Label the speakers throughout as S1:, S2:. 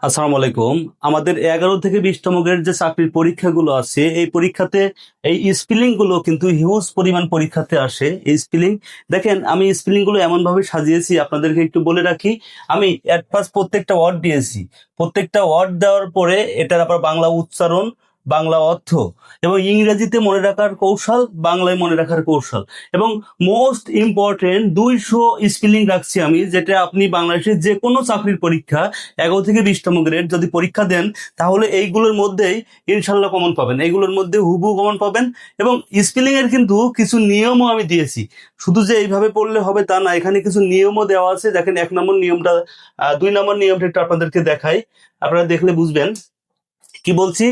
S1: আসসালামু আলাইকুম। আমাদের 11 থেকে 20তম গ্রেড যে চাকরির পরীক্ষাগুলো আছে, এই পরীক্ষাতে এই স্পেলিং গুলো কিন্তু হিউজ পরিমাণ পরীক্ষাতে আসে। এই স্পেলিং দেখেন, আমি স্পেলিং গুলো এমন ভাবে সাজিয়েছি, আপনাদেরকে একটু বলে রাখি। আমি এট ফার্স্ট প্রত্যেকটা ওয়ার্ড দিয়েছি। প্রত্যেকটা ওয়ার্ড দেওয়ার পরে এটার আবার বাংলা উচ্চারণ, বাংলা অর্থ এবং ইংরেজিতে মনে রাখার কৌশল, বাংলায় মনে রাখার কৌশল এবং মোস্ট ইম্পর্টেন্ট 200 স্পেলিং রাখছি আমি, যেটা আপনি বাংলাদেশের যে কোনো চাকরির পরীক্ষা 11 থেকে 20তম গ্রেড যদি পরীক্ষা দেন, তাহলে এইগুলোর মধ্যেই ইনশাল্লাহ কমন পাবেন, এইগুলোর মধ্যে হুবহু কমন পাবেন। এবং স্পেলিং এর কিন্তু কিছু নিয়মও আমি দিয়েছি, শুধু যে এইভাবে পড়লে হবে তা না, এখানে কিছু নিয়মও দেওয়া আছে। দেখেন 1 নম্বর নিয়মটা, 2 নম্বর নিয়মটা একটু আপনাদেরকে দেখাই, আপনারা দেখলে বুঝবেন কি বলছি।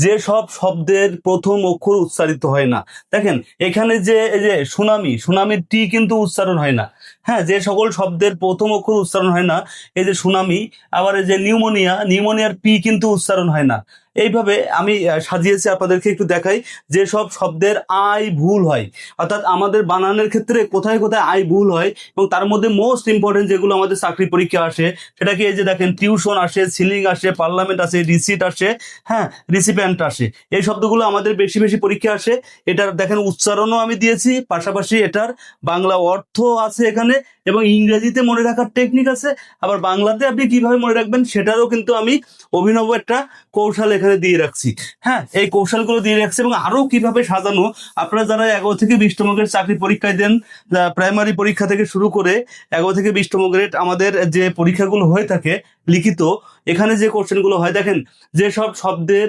S1: যে সব শব্দের প্রথম অক্ষর উচ্চারিত হয় না, দেখেন এখানে যে এই যে সুনামি, সুনামির টি কিন্তু উচ্চারণ হয় না। হ্যাঁ, যে সকল শব্দের প্রথম অক্ষর উচ্চারণ হয় না, এই যে সুনামি, আবার এই যে নিউমোনিয়া, নিউমোনিয়ার পি কিন্তু উচ্চারণ হয় না। এইভাবে আমি সাজিয়েছি, আপনাদেরকে একটু দেখাই। যে সব শব্দের আই ভুল হয়, অর্থাৎ আমাদের বানানের ক্ষেত্রে কোথায় কোথায় আই ভুল হয়, এবং তার মধ্যে মোস্ট ইম্পর্টেন্ট যেগুলো আমাদের চাকরি পরীক্ষা আসে, সেটা কি, এই যে দেখেন টিউশন আসে, সিলিং আসে, পার্লামেন্ট আসে, রিসিট আসে, হ্যাঁ রিসিপ্যান্ট আসে। এই শব্দগুলো আমাদের বেশি বেশি পরীক্ষা আসে। এটার দেখেন উচ্চারণও আমি দিয়েছি, পাশাপাশি এটার বাংলা অর্থ আছে এখানে, এবং ইংরেজিতে মনে রাখার টেকনিক আছে। আবার বাংলাতে আপনি কিভাবে মনে রাখবেন সেটারও কিন্তু আমি অভিনব একটা কৌশল এখানে দিয়ে রাখছি। হ্যাঁ, এই কৌশলগুলো দিয়ে রাখছি, এবং আরো কিভাবে সাজানো, আপনারা যারা 11 থেকে 20তম গ্রেড চাকরি পরীক্ষায় দেন, প্রাইমারি পরীক্ষা থেকে শুরু করে 11 থেকে 20তম গ্রেড আমাদের যে পরীক্ষাগুলো হয়ে থাকে লিখিত, এখানে যে কোশ্চেনগুলো হয়, দেখেন যে সব শব্দের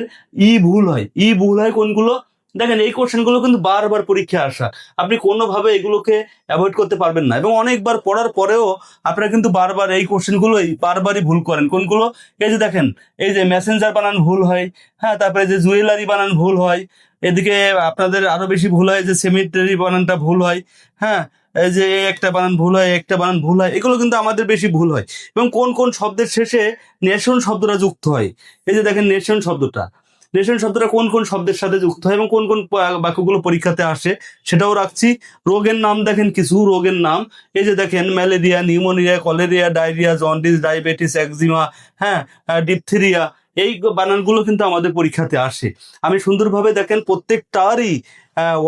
S1: ভুল হয়, ভুল হয় কোনগুলো, দেখেন এই কোশ্চেনগুলো কিন্তু বারবার পরীক্ষা আসা, আপনি কোনোভাবে এগুলোকে অ্যাভয়েড করতে পারবেন না। এবং অনেকবার পড়ার পরেও আপনারা কিন্তু বারবার এই কোশ্চেনগুলোই বারবারই ভুল করেন। কোনগুলো, এই যে দেখেন, এই যে মেসেঞ্জার বানান ভুল হয়, হ্যাঁ, তারপরে যে জুয়েলারি বানান ভুল হয়, এদিকে আপনাদের আরো বেশি ভুল হয় যে সেমিটারি বানানটা ভুল হয়, হ্যাঁ, এই যে একটা বানান ভুল হয়, একটা বানান ভুল হয়, এগুলো কিন্তু আমাদের বেশি ভুল হয়। এবং কোন কোন শব্দের শেষে নেশন শব্দটা যুক্ত হয়, এই যে দেখেন নেশন শব্দটা, নেশন শব্দটা কোন কোন শব্দের সাথে যুক্ত হয় এবং কোন কোন বাক্যগুলো পরীক্ষাতে আসে সেটাও রাখছি। রোগের নাম দেখেন, কিছু রোগের নাম, এই যে দেখেন malaria, pneumonia, cholera, diarrhoea, jaundice, diabetes, eczema, হ্যাঁ, ডিপথেরিয়া, এই বানানগুলো কিন্তু আমাদের পরীক্ষাতে আসে। আমি সুন্দরভাবে দেখেন প্রত্যেকটারই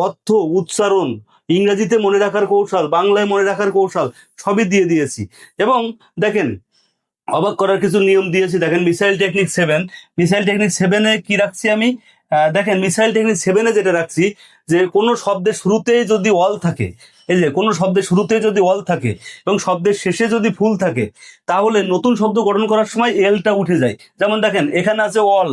S1: অর্থ, উচ্চারণ, ইংরেজিতে মনে রাখার কৌশল, বাংলায় মনে রাখার কৌশল সবই দিয়ে দিয়েছি। এবং দেখেন অবাক করার কিছু নিয়ম দিয়েছি। দেখেন মিসাইল টেকনিক 7, মিসাইল টেকনিক 7-এ কি রাখছি আমি, দেখেন মিসাইল টেকনিক 7-এ যেটা রাখছি, যে কোনো শব্দের শুরুতেই যদি অল থাকে, এই যে কোনো শব্দের শুরুতেই যদি অল থাকে এবং শব্দের শেষে যদি ফুল থাকে, তাহলে নতুন শব্দ গঠন করার সময় এলটা উঠে যায়। যেমন দেখেন এখানে আছে অল,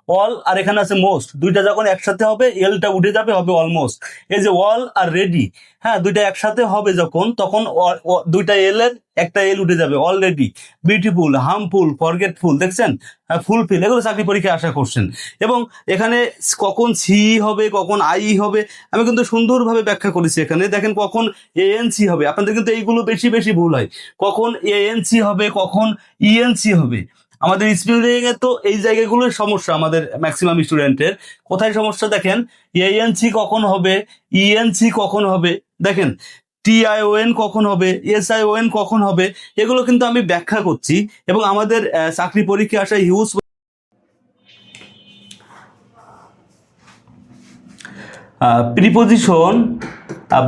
S1: অল আর এখানে আছে মোস্ট, দুইটা যখন একসাথে হবে এলটা উঠে যাবে, হবে অলমোস্ট। এই যে অল আর রেডি, হ্যাঁ, দুইটা একসাথে হবে যখন, তখন দুইটা এল এর একটা এল উঠে যাবে, অলরেডি। বিউটিফুল, হার্মফুল, ফরগেটফুল, দেখছেন, ফুলফিল, এগুলো চাকরি পরীক্ষায় আশা করছেন। এবং এখানে কখন সি হবে, কখন আই হবে, আমি কিন্তু সুন্দরভাবে ব্যাখ্যা করেছি। এখানে দেখেন কখন এএনসি হবে, আপনাদের কিন্তু এইগুলো বেশি বেশি ভুল হয়, কখন এএনসি হবে, কখন ইএনসি হবে। আমাদের স্পেলিং এ তো এই জায়গাগুলোর সমস্যা, আমাদের ম্যাক্সিমাম স্টুডেন্টের কোথায় সমস্যা, দেখেন এএনসি কখন হবে, ইএনসি কখন হবে, দেখেন টিআইওএন কখন হবে, এসআইওএন কখন হবে, এগুলো কিন্তু আমি ব্যাখ্যা করছি। এবং আমাদের চাকরি পরীক্ষা আসা হিউজ প্রিপোজিশন,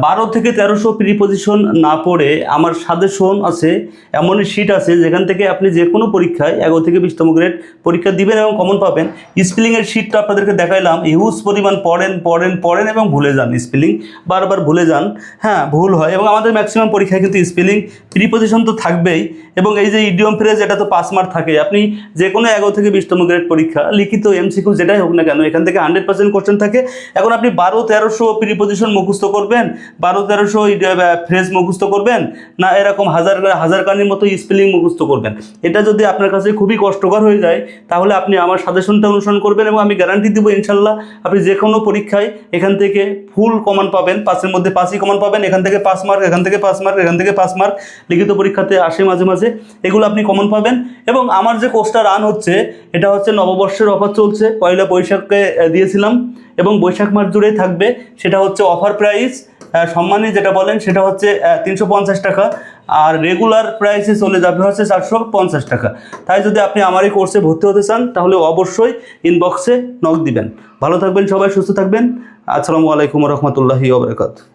S1: 12 থেকে 1300 প্রিপোজিশন না পড়ে আমার সাজেশন আছে, এমনই শিট আছে যেখান থেকে আপনি যে কোনো পরীক্ষায় 11 থেকে 20তম গ্রেড পরীক্ষা দিবেন এবং কমন পাবেন। স্পেলিংয়ের শিটটা আপনাদেরকে দেখাইলাম, হিউজ পরিমাণ পড়েন পড়েন পড়েন এবং ভুলে যান, স্পেলিং বারবার ভুলে যান, হ্যাঁ ভুল হয়। এবং আমাদের ম্যাক্সিমাম পরীক্ষায় কিন্তু স্পেলিং, প্রিপোজিশন তো থাকবেই, এবং এই যে ইডিয়ম ফ্রেজ, এটা তো 5 মার্ক থাকে। আপনি যে কোনো 11 থেকে 20তম গ্রেড পরীক্ষা লিখিত এমসিকিউ যেটাই হোক না কেন, এখান থেকে 100% কোশ্চেন থাকে। এখন আপনি 12-1300 প্রিপোজিশন মুখস্থ করবেন, 12-1300 ফ্রেজ মুখস্থ করবেন, না এরকম হাজার হাজার কানির মতো স্পেলিং মুখস্থ করবেন, এটা যদি আপনার কাছে খুবই কষ্টকর হয়ে যায়, তাহলে আপনি আমার সাজেশনটা অনুসরণ করবেন এবং আমি গ্যারান্টি দিব ইনশাল্লাহ আপনি যে কোনো পরীক্ষায় এখান থেকে ফুল কমান পাবেন, 5-এর মধ্যে 5ই কমান পাবেন। এখান থেকে 5 মার্ক, এখান থেকে 5 মার্ক, এখান থেকে 5 মার্ক, লিখিত পরীক্ষাতে আসে মাঝে মাঝে, এগুলো আপনি কমন পাবেন। এবং আমার যে কোর্সটা রান হচ্ছে, এটা হচ্ছে নববর্ষের অফার চলছে, পয়লা বৈশাখে দিয়েছিলাম এবং বৈশাখ মাস জুড়েই থাকবে। সেটা হচ্ছে অফার প্রাইস, সম্মানী যেটা বলেন, সেটা হচ্ছে 350 টাকা। আর রেগুলার প্রাইসে চলে যাবে হচ্ছে 450 টাকা। তাই যদি আপনি আমার এই কোর্সে ভর্তি হতে চান তাহলে অবশ্যই ইনবক্সে নক দিবেন। ভালো থাকবেন সবাই, সুস্থ থাকবেন। আসসালামু আলাইকুম রহমতুল্লাহি ওয়া বারাকাতুহু।